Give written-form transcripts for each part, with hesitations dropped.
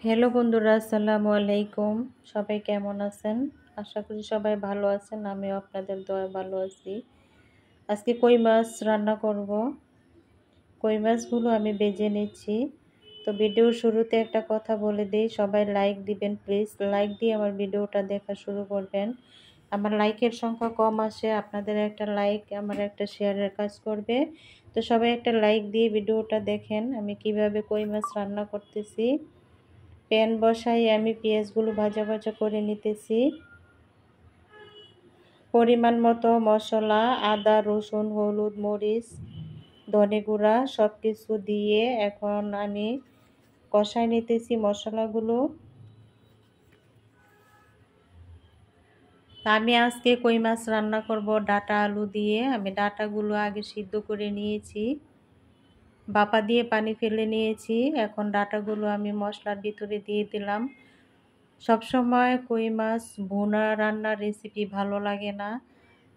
Hello বন্ধুরা, আসসালামু আলাইকুম। সবাই কেমন আছেন? আশা করি সবাই ভালো আছেন। আমিও আপনাদের দয়ায় ভালো আছি। আজকে কই মাছ রান্না করব। কই মাছগুলো আমি ভেজে নিচ্ছি। তো ভিডিওর শুরুতে একটা কথা বলে দিই, সবাই লাইক দিবেন প্লিজ। লাইক দিয়ে আমার ভিডিওটা দেখা শুরু করবেন। আমার লাইকের সংখ্যা কম আসে, আপনাদের একটা লাইক আমার একটা শেয়ারের কাজ করবে। তো সবাই একটা লাইক দিয়ে ভিডিওটা দেখেন আমি কিভাবে কই মাছ রান্না করতেছি। প্যান বসাই আমি পেঁয়াজগুলো ভাজা ভাজা করে নিতেছি। পরিমাণ মতো মশলা, আদা, রসুন, হলুদ, মরিচ, ধনে গুঁড়া সব কিছু দিয়ে এখন আমি কষাই নিতেছি মশলাগুলো। আমি আজকে কই মাছ রান্না করব ডাঁটা আলু দিয়ে। আমি ডাঁটাগুলো আগে সিদ্ধ করে নিয়েছি, বাপা দিয়ে পানি ফেলে নিয়েছি। এখন ডাঁটাগুলো আমি মশলার ভিতরে দিয়ে দিলাম। সবসময় কই মাছ ভুনা রান্নার রেসিপি ভালো লাগে না,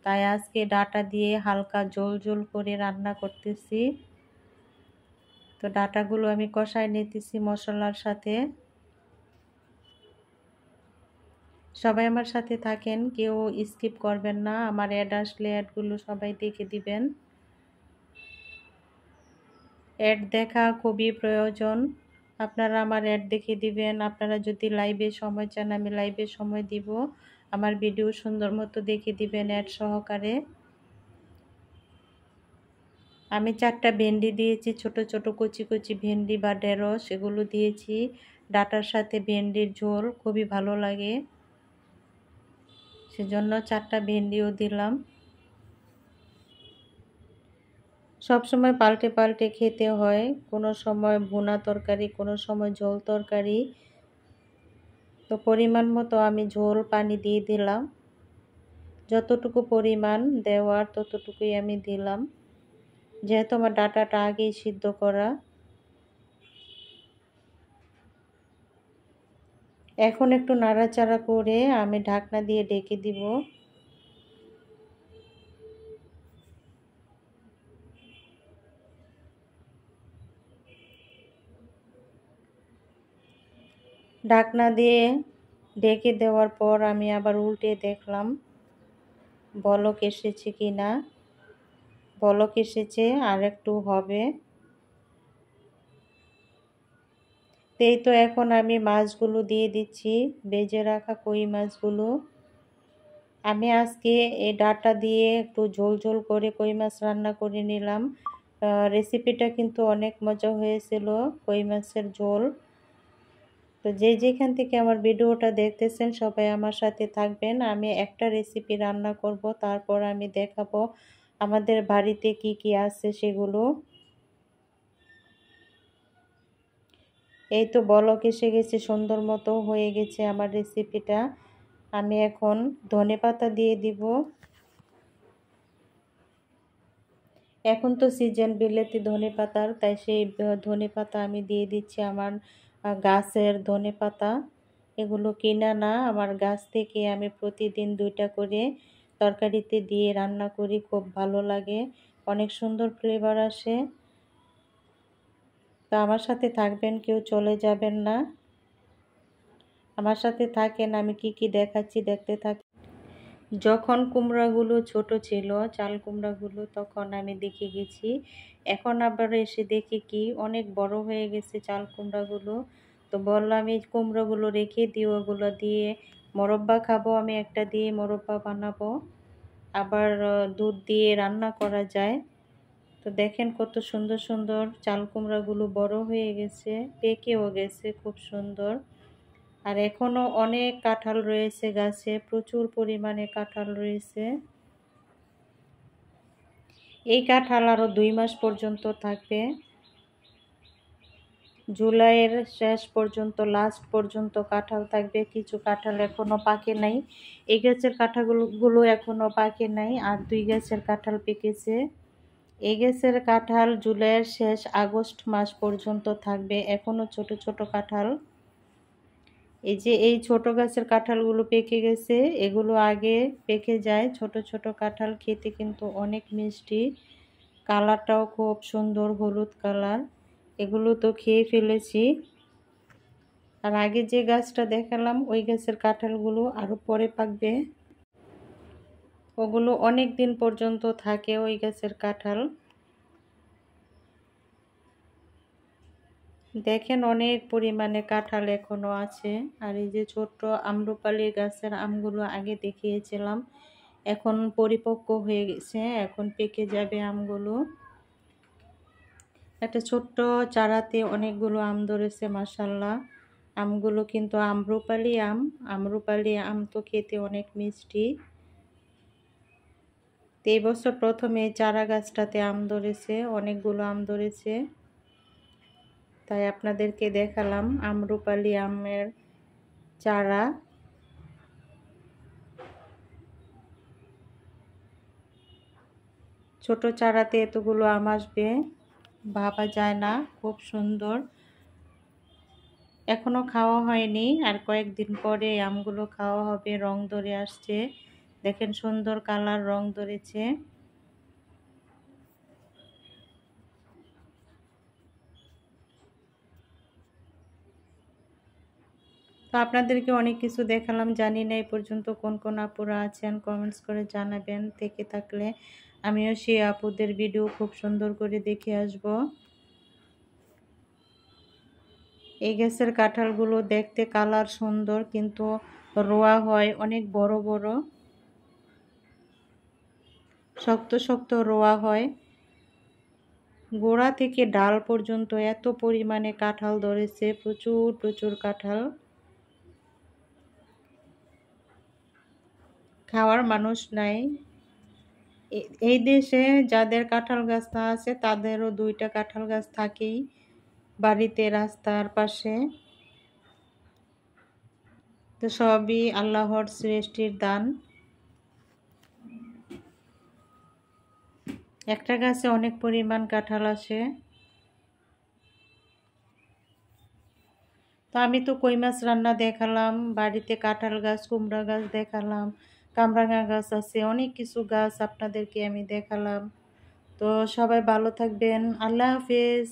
তাই আজকে ডাঁটা দিয়ে হালকা ঝোল ঝোল করে রান্না করতেছি। তো ডাঁটাগুলো আমি কষাই নিতেছি মশলার সাথে। সবাই আমার সাথে থাকেন, কেউ স্কিপ করবেন না। আমার অ্যাড আসলে অ্যাডগুলো সবাই দেখে দিবেন। অ্যাড দেখা খুবই প্রয়োজন। আপনারা আমার অ্যাড দেখে দিবেন। আপনারা যদি লাইভে সময় চান আমি লাইভে সময় দিব। আমার ভিডিও সুন্দর মতো দেখে দিবেন অ্যাড সহকারে। আমি 4টা ভেন্ডি দিয়েছি, ছোট ছোট কচি কচি ভেন্ডি বা ঢেঁড়স, এগুলো দিয়েছি। ডাঁটার সাথে ভেন্ডির ঝোল খুবই ভালো লাগে, সেজন্য 4টা ভেন্ডিও দিলাম। সব সময় পাল্টে পাল্টে খেতে হয়, কোনো সময় ভুনা তরকারি, কোনো সময় ঝোল তরকারি। তো পরিমাণ মতো আমি ঝোল পানি দিয়ে দিলাম। যতটুকু পরিমাণ দেওয়ার ততটুকুই আমি দিলাম, যেহেতু আমার ডাঁটাটা আগেই সিদ্ধ করা। এখন একটু নাড়াচাড়া করে আমি ঢাকনা দিয়ে ঢেকে দিব। ঢাকনা দিয়ে ঢেকে দেওয়ার পর আমি আবার উল্টে দেখলাম বলক এসেছে কি না। বলক এসেছে, আর একটু হবে। এই তো এখন আমি মাছগুলো দিয়ে দিচ্ছি, ভেজে রাখা কই মাছগুলো। আমি আজকে এই ডাঁটা দিয়ে একটু ঝোল ঝোল করে কই মাছ রান্না করে নিলাম। রেসিপিটা কিন্তু অনেক মজা হয়েছিল, কই মাছের ঝোল। তো যে যেখান থেকে আমার ভিডিওটা দেখতেছেন সবাই আমার সাথে থাকবেন। আমি একটা রেসিপি রান্না করব, তারপর আমি দেখাবো আমাদের বাড়িতে কি কি আছে সেগুলো। এই তো বলক এসে গেছে, সুন্দর মতো হয়ে গেছে আমার রেসিপিটা। আমি এখন ধনেপাতা দিয়ে দিব। এখন তো সিজন বিলেতি ধনেপাতার, তাই সেই ধনেপাতা আমি দিয়ে দিচ্ছি। আমার গাছের ধনেপাতা, এগুলো কিনা না, আমার গাছ থেকে আমি প্রতিদিন 2টা করে তরকারিতে দিয়ে রান্না করি, খুব ভালো লাগে, অনেক সুন্দর ফ্লেভার আসে। তো আমার সাথে থাকবেন, কেউ চলে যাবেন না, আমার সাথে থাকেন। আমি কি কি দেখাচ্ছি দেখতে থাকি। যখন কুমড়াগুলো ছোট ছিল, চাল কুমড়াগুলো, তখন আমি দেখে গেছি। এখন আবার এসে দেখি কি অনেক বড় হয়ে গেছে চাল কুমড়াগুলো। তো বললাম এই কুমড়াগুলো রেখে দিই, ওগুলো দিয়ে মোরব্বা খাবো। আমি একটা দিয়ে মোরব্বা বানাবো, আবার দুধ দিয়ে রান্না করা যায়। তো দেখেন কত সুন্দর সুন্দর চাল কুমড়াগুলো বড় হয়ে গেছে, পেকেও গেছে খুব সুন্দর। আর এখনো অনেক কাঁঠাল রয়েছে গাছে, প্রচুর পরিমাণে কাঁঠাল রয়েছে। এই কাঁঠাল আরও 2 মাস পর্যন্ত থাকবে, জুলাইয়ের শেষ পর্যন্ত, লাস্ট পর্যন্ত কাঁঠাল থাকবে। কিছু কাঁঠাল এখনো পাকে নাই, এই গাছের কাঁঠালগুলো এখনো পাকে নাই, আর 2 গাছের কাঁঠাল পেকেছে। এই গাছের কাঁঠাল জুলাইয়ের শেষ আগস্ট মাস পর্যন্ত থাকবে, এখনো ছোট ছোট কাঁঠাল। এই যে এই ছোট গাছের কাঁঠালগুলো পেকে গেছে, এগুলো আগে পেকে যায়। ছোট ছোট কাঁঠাল খেতে কিন্তু অনেক মিষ্টি, কালারটাও খুব সুন্দর, হলুদ কালার। এগুলো তো খেয়ে ফেলেছি। আর আগে যে গাছটা দেখালাম ওই গাছের কাঁঠালগুলো আরও পরে পাকবে, ওগুলো অনেক দিন পর্যন্ত থাকে ওই গাছের কাঁঠাল। দেখেন অনেক পরিমাণে কাঁঠাল এখনো আছে। আর এই যে ছোট্ট আম্রপালি গাছের আমগুলো আগে দেখিয়েছিলাম, এখন পরিপক্ক হয়ে গেছে, এখন পেকে যাবে আমগুলো। একটা ছোট্ট চারাতে অনেকগুলো আম ধরেছে মাশাআল্লাহ। আমগুলো কিন্তু আম্রপালি আম। আম্রপালি আম তো খেতে অনেক মিষ্টি। তো এই বছর প্রথমে চারা গাছটাতে আম ধরেছে, অনেকগুলো আম ধরেছে, তাই আপনাদেরকে দেখালাম আম্রপালি আমের চারা। ছোট চারাতে এতগুলো আম আসবে ভাবা যায় না, খুব সুন্দর। এখনো খাওয়া হয়নি, আর কয়েকদিন পরে আমগুলো খাওয়া হবে। রং ধরে আসছে, দেখেন সুন্দর কালার, রং ধরেছে। তো আপনাদেরকে অনেক কিছু দেখালাম, জানি না এই পর্যন্ত কোন কোন আপুরা আছেন, কমেন্টস করে জানাবেন। থেকে থাকলে আমিও সেই আপুদের ভিডিও খুব সুন্দর করে দেখে আসব। এই গাছের কাঁঠালগুলো দেখতে কালার সুন্দর, কিন্তু রোয়া হয় অনেক বড় বড়, শক্ত শক্ত রোয়া হয়। গোড়া থেকে ডাল পর্যন্ত এত পরিমাণে কাঁঠাল ধরেছে, প্রচুর প্রচুর কাঁঠাল। খাওয়ার মানুষ নাই। এই দেশে যাদের কাঁঠাল গাছ না আছে তাদেরও 2টা কাঁঠাল গাছ থাকেই বাড়িতে, রাস্তার পাশে। তো সবই আল্লাহর সৃষ্টির দান। একটা গাছে অনেক পরিমাণ কাঁঠাল আসে। তো আমি তো কই মাছ রান্না দেখালাম, বাড়িতে কাঁঠাল গাছ, কুমড়া গাছ দেখালাম, কামরাঙা গাছ আছে, অনেক কিছু গাছ আপনাদেরকে আমি দেখালাম। তো সবাই ভালো থাকবেন, আল্লাহ হাফেজ।